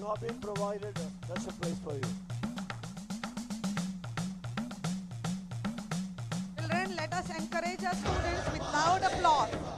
you have been provided. That's a place for you. Children, let us encourage our students with loud applause.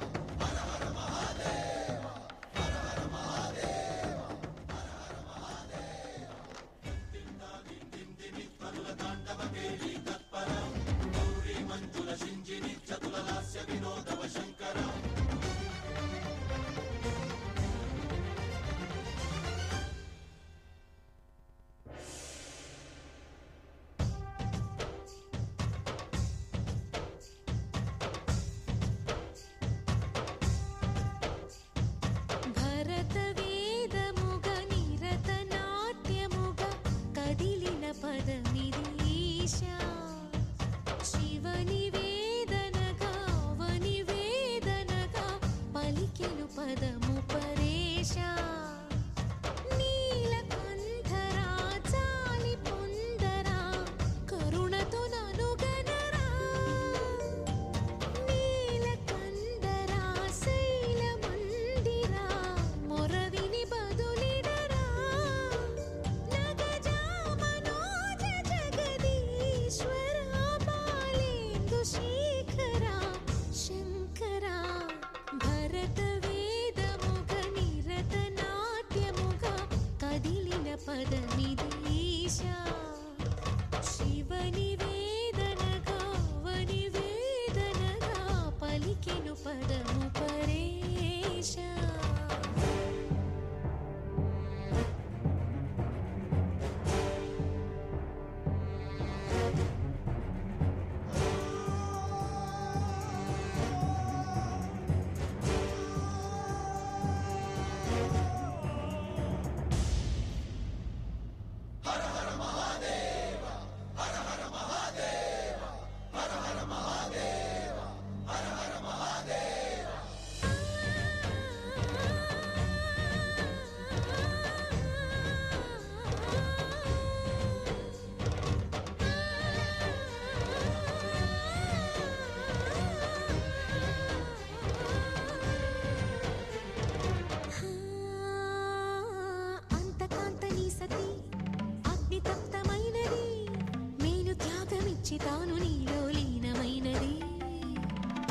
తాను నీలో లీనమైనది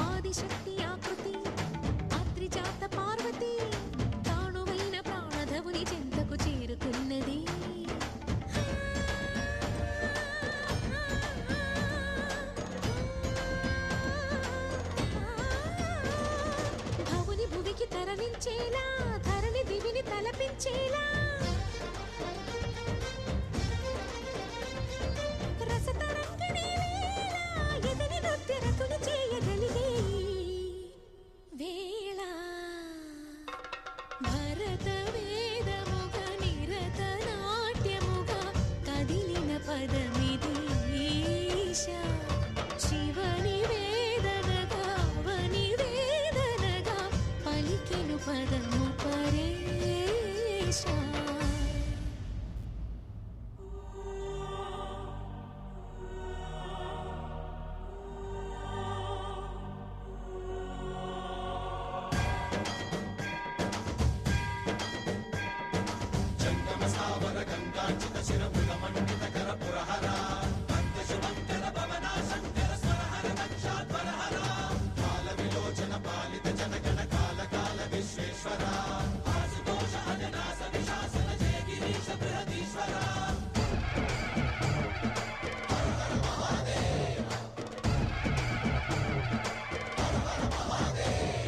ఆదిశక్తి ఆకృతి అత్రిజాత పార్వతి తానువైన ప్రాణధవుని చెంతకు చేరుకున్నది భవుని భువికి తరలించేలా ధరణి దివిని తలపించేలా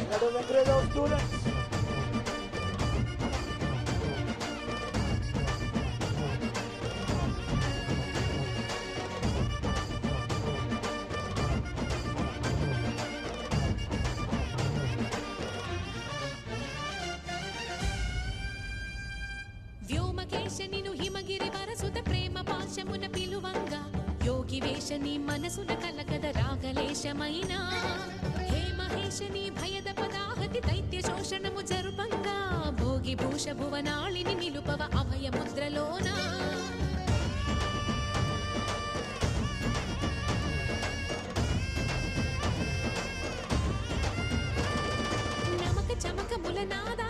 Let us encourage our students. వ్యోమకేశనిను హిమగిరి వరసుత ప్రేమ పాశమున పిలువంగా యోగి వేషని మనసున కలగద రాగలేశమైన హే మహేశని భయద పదాహతి దైత్య శోషణము జరుపంగా భోగి భూష భువనాళిని నిలుపవ అభయ ముద్రలోన నమక చమక ములనాదా